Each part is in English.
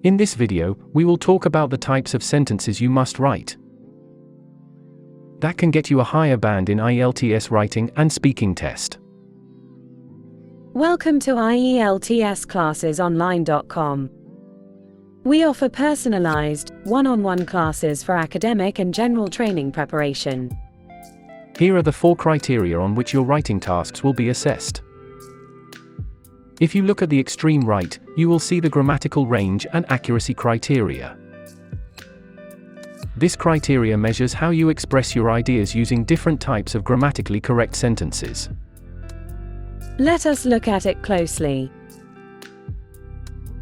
In this video, we will talk about the types of sentences you must write. That can get you a higher band in IELTS Writing and Speaking test. Welcome to ieltsclassesonline.com. We offer personalized, one-on-one classes for academic and general training preparation. Here are the 4 criteria on which your writing tasks will be assessed. If you look at the extreme right, you will see the grammatical range and accuracy criteria. This criteria measures how you express your ideas using different types of grammatically correct sentences. Let us look at it closely.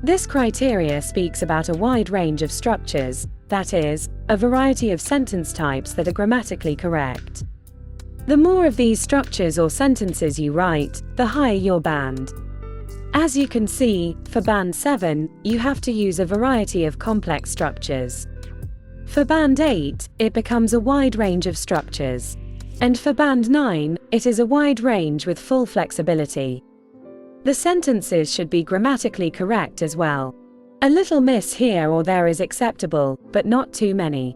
This criteria speaks about a wide range of structures, that is, a variety of sentence types that are grammatically correct. The more of these structures or sentences you write, the higher your band. As you can see, for Band 7, you have to use a variety of complex structures. For Band 8, it becomes a wide range of structures. And for Band 9, it is a wide range with full flexibility. The sentences should be grammatically correct as well. A little miss here or there is acceptable, but not too many.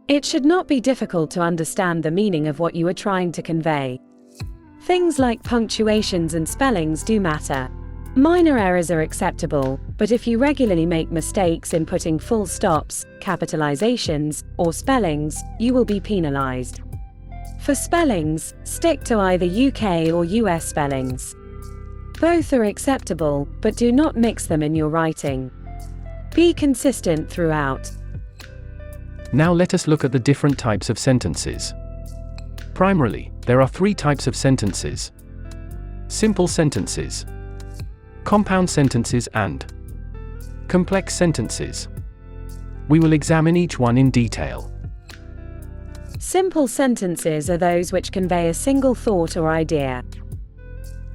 It should not be difficult to understand the meaning of what you are trying to convey. Things like punctuations and spellings do matter. Minor errors are acceptable, but if you regularly make mistakes in putting full stops, capitalizations, or spellings, you will be penalized. For spellings, stick to either UK or US spellings. Both are acceptable, but do not mix them in your writing. Be consistent throughout. Now let us look at the different types of sentences. Primarily, there are 3 types of sentences: simple sentences, compound sentences, and complex sentences. We will examine each one in detail. Simple sentences are those which convey a single thought or idea.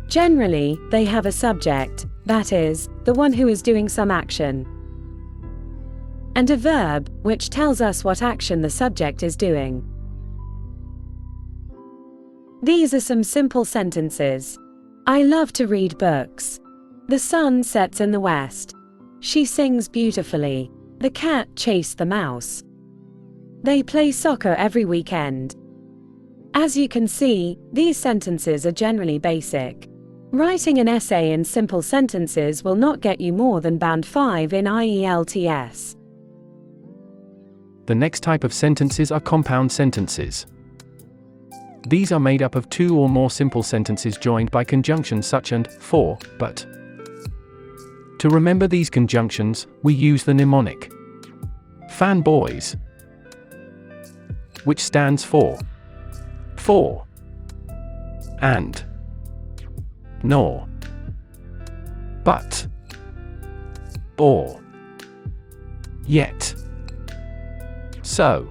Generally, they have a subject, that is, the one who is doing some action, and a verb, which tells us what action the subject is doing. These are some simple sentences. I love to read books. The sun sets in the west. She sings beautifully. The cat chased the mouse. They play soccer every weekend. As you can see, these sentences are generally basic. Writing an essay in simple sentences will not get you more than Band 5 in IELTS. The next type of sentences are compound sentences. These are made up of 2 or more simple sentences joined by conjunctions such as for, but. To remember these conjunctions, we use the mnemonic fanboys, which stands for and, nor, but, or, yet, so.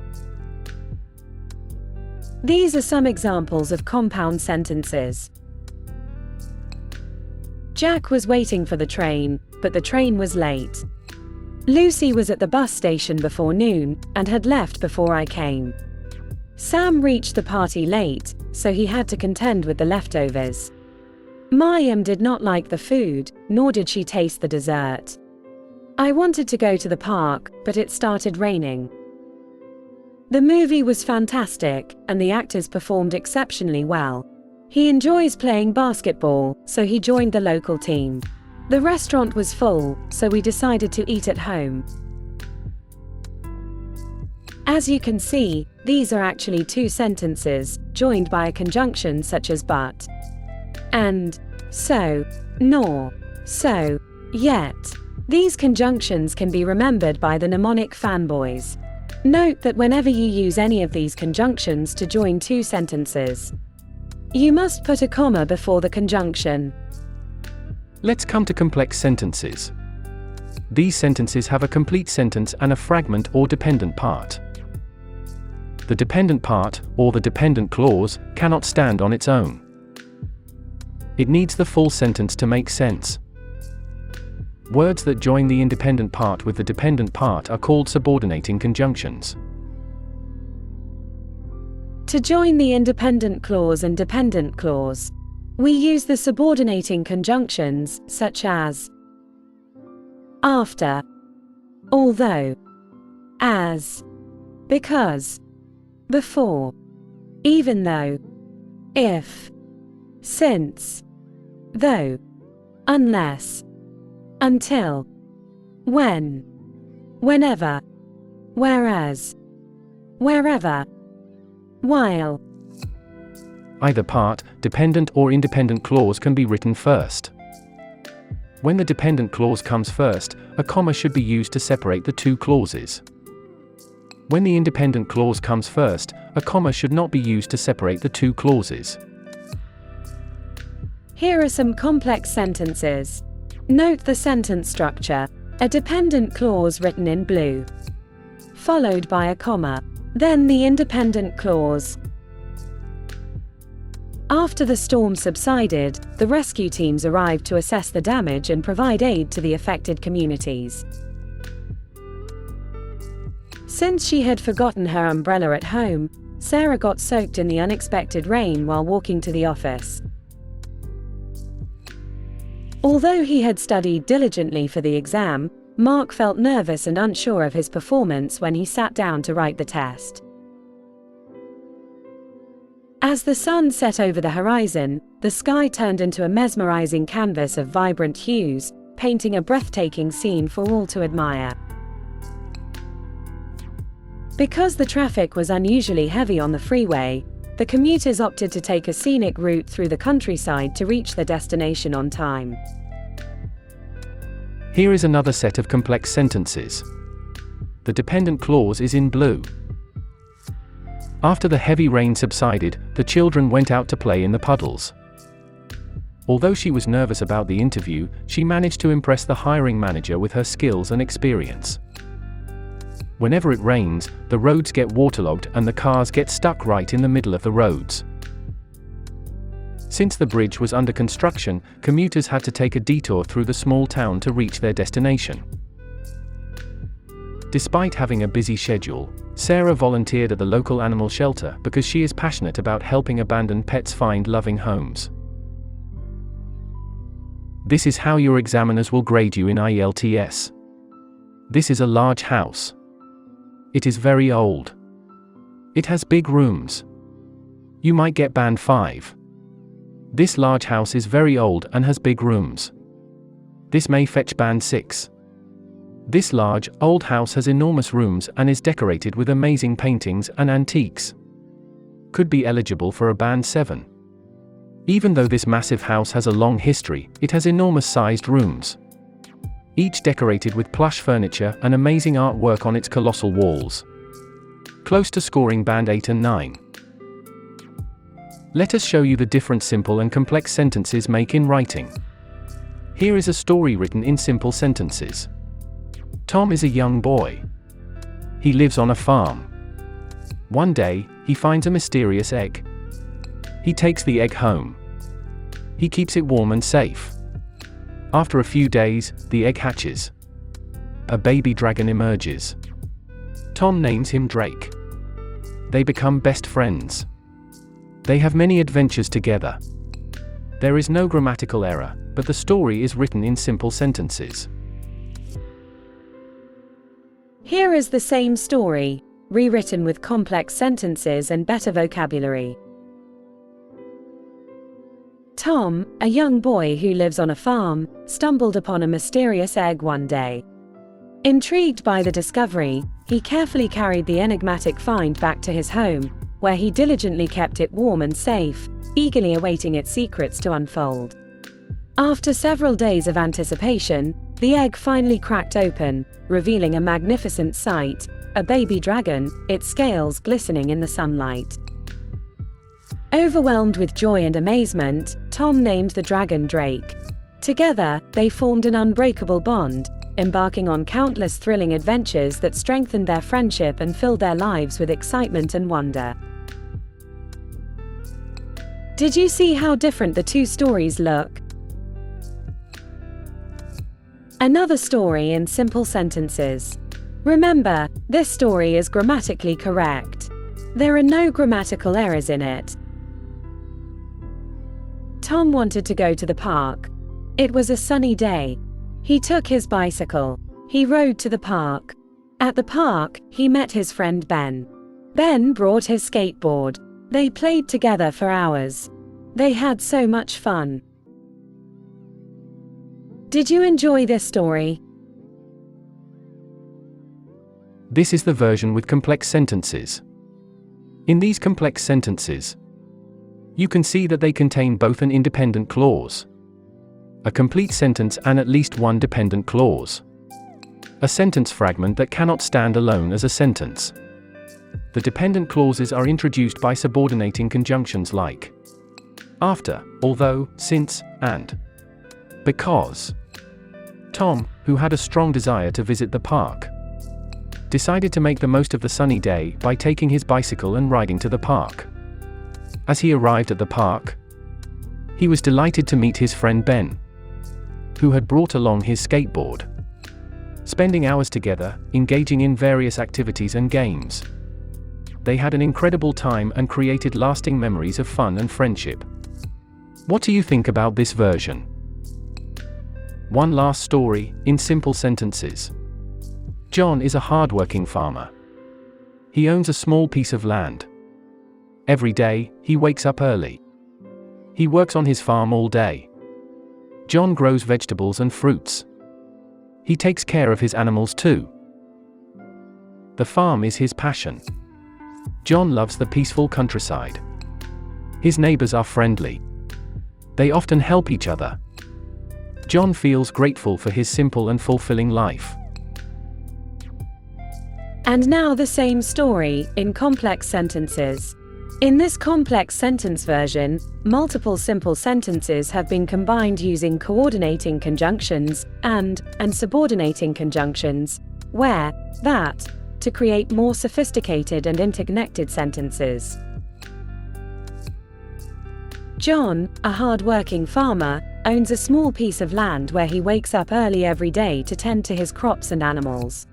These are some examples of compound sentences. Jack was waiting for the train, but the train was late. Lucy was at the bus station before noon, and had left before I came. Sam reached the party late, so he had to contend with the leftovers. Mayim did not like the food, nor did she taste the dessert. I wanted to go to the park, but it started raining. The movie was fantastic, and the actors performed exceptionally well. He enjoys playing basketball, so he joined the local team. The restaurant was full, so we decided to eat at home. As you can see, these are actually 2 sentences, joined by a conjunction such as but, and, so, nor, so, yet. These conjunctions can be remembered by the mnemonic fanboys. Note that whenever you use any of these conjunctions to join 2 sentences, you must put a comma before the conjunction. Let's come to complex sentences. These sentences have a complete sentence and a fragment or dependent part. The dependent part, or the dependent clause, cannot stand on its own. It needs the full sentence to make sense. Words that join the independent part with the dependent part are called subordinating conjunctions. To join the independent clause and dependent clause, we use the subordinating conjunctions, such as after, although, as, because, before, even though, if, since, though, unless, until, when, whenever, whereas, wherever, while. Either part, dependent or independent clause can be written first. When the dependent clause comes first, a comma should be used to separate the two clauses. When the independent clause comes first, a comma should not be used to separate the two clauses. Here are some complex sentences. Note the sentence structure: a dependent clause written in blue, followed by a comma, then the independent clause. After the storm subsided, the rescue teams arrived to assess the damage and provide aid to the affected communities. Since she had forgotten her umbrella at home, Sarah got soaked in the unexpected rain while walking to the office. Although he had studied diligently for the exam, Mark felt nervous and unsure of his performance when he sat down to write the test. As the sun set over the horizon, the sky turned into a mesmerizing canvas of vibrant hues, painting a breathtaking scene for all to admire. Because the traffic was unusually heavy on the freeway, the commuters opted to take a scenic route through the countryside to reach their destination on time. Here is another set of complex sentences. The dependent clause is in blue. After the heavy rain subsided, the children went out to play in the puddles. Although she was nervous about the interview, she managed to impress the hiring manager with her skills and experience. Whenever it rains, the roads get waterlogged and the cars get stuck right in the middle of the roads. Since the bridge was under construction, commuters had to take a detour through the small town to reach their destination. Despite having a busy schedule, Sarah volunteered at the local animal shelter because she is passionate about helping abandoned pets find loving homes. This is how your examiners will grade you in IELTS. This is a large house. It is very old. It has big rooms. You might get band 5. This large house is very old and has big rooms. This may fetch band 6. This large, old house has enormous rooms and is decorated with amazing paintings and antiques. Could be eligible for a band 7. Even though this massive house has a long history, it has enormous-sized rooms, each decorated with plush furniture and amazing artwork on its colossal walls. Close to scoring band 8 and 9. Let us show you the difference simple and complex sentences make in writing. Here is a story written in simple sentences. Tom is a young boy. He lives on a farm. One day, he finds a mysterious egg. He takes the egg home. He keeps it warm and safe. After a few days, the egg hatches. A baby dragon emerges. Tom names him Drake. They become best friends. They have many adventures together. There is no grammatical error, but the story is written in simple sentences. Here is the same story, rewritten with complex sentences and better vocabulary. Tom, a young boy who lives on a farm, stumbled upon a mysterious egg one day. Intrigued by the discovery, he carefully carried the enigmatic find back to his home, where he diligently kept it warm and safe, eagerly awaiting its secrets to unfold. After several days of anticipation, the egg finally cracked open, revealing a magnificent sight, a baby dragon, its scales glistening in the sunlight. Overwhelmed with joy and amazement, Tom named the dragon Drake. Together, they formed an unbreakable bond, embarking on countless thrilling adventures that strengthened their friendship and filled their lives with excitement and wonder. Did you see how different the two stories look? Another story in simple sentences. Remember, this story is grammatically correct. There are no grammatical errors in it. Tom wanted to go to the park. It was a sunny day. He took his bicycle. He rode to the park. At the park, he met his friend Ben. Ben brought his skateboard. They played together for hours. They had so much fun. Did you enjoy this story? This is the version with complex sentences. In these complex sentences, you can see that they contain both an independent clause, a complete sentence, and at least one dependent clause, a sentence fragment that cannot stand alone as a sentence. The dependent clauses are introduced by subordinating conjunctions like after, although, since, and because. Tom, who had a strong desire to visit the park, decided to make the most of the sunny day by taking his bicycle and riding to the park. As he arrived at the park, he was delighted to meet his friend Ben, who had brought along his skateboard. Spending hours together, engaging in various activities and games, they had an incredible time and created lasting memories of fun and friendship. What do you think about this version? One last story, in simple sentences. John is a hard-working farmer. He owns a small piece of land. Every day, he wakes up early. He works on his farm all day. John grows vegetables and fruits. He takes care of his animals too. The farm is his passion. John loves the peaceful countryside. His neighbors are friendly. They often help each other. John feels grateful for his simple and fulfilling life. And now the same story, in complex sentences. In this complex sentence version, multiple simple sentences have been combined using coordinating conjunctions and subordinating conjunctions, where, that, to create more sophisticated and interconnected sentences. John, a hard-working farmer, owns a small piece of land where he wakes up early every day to tend to his crops and animals.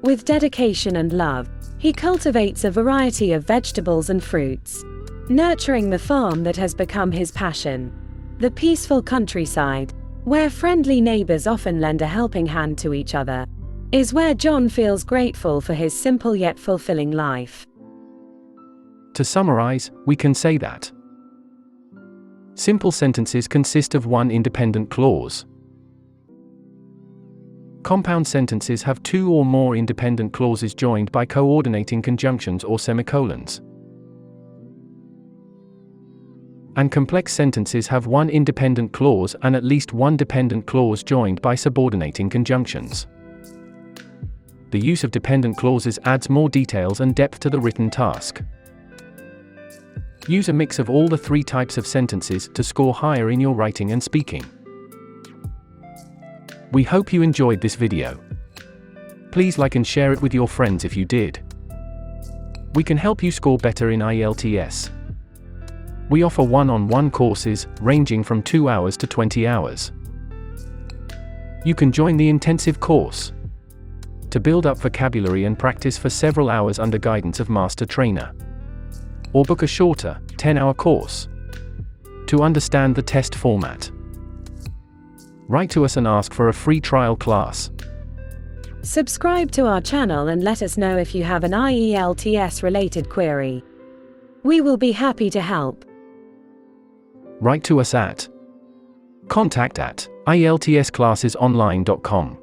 With dedication and love, he cultivates a variety of vegetables and fruits, nurturing the farm that has become his passion. The peaceful countryside, where friendly neighbors often lend a helping hand to each other, is where John feels grateful for his simple yet fulfilling life. To summarize, we can say that simple sentences consist of one independent clause. Compound sentences have two or more independent clauses joined by coordinating conjunctions or semicolons. And complex sentences have one independent clause and at least one dependent clause joined by subordinating conjunctions. The use of dependent clauses adds more details and depth to the written task. Use a mix of all the three types of sentences to score higher in your writing and speaking. We hope you enjoyed this video. Please like and share it with your friends if you did. We can help you score better in IELTS. We offer one-on-one courses, ranging from 2 hours to 20 hours. You can join the intensive course to build up vocabulary and practice for several hours under guidance of Master Trainer. Or book a shorter, 10-hour course to understand the test format. Write to us and ask for a free trial class. Subscribe to our channel and let us know if you have an IELTS related query. We will be happy to help. Write to us at contact@ieltsclassesonline.com.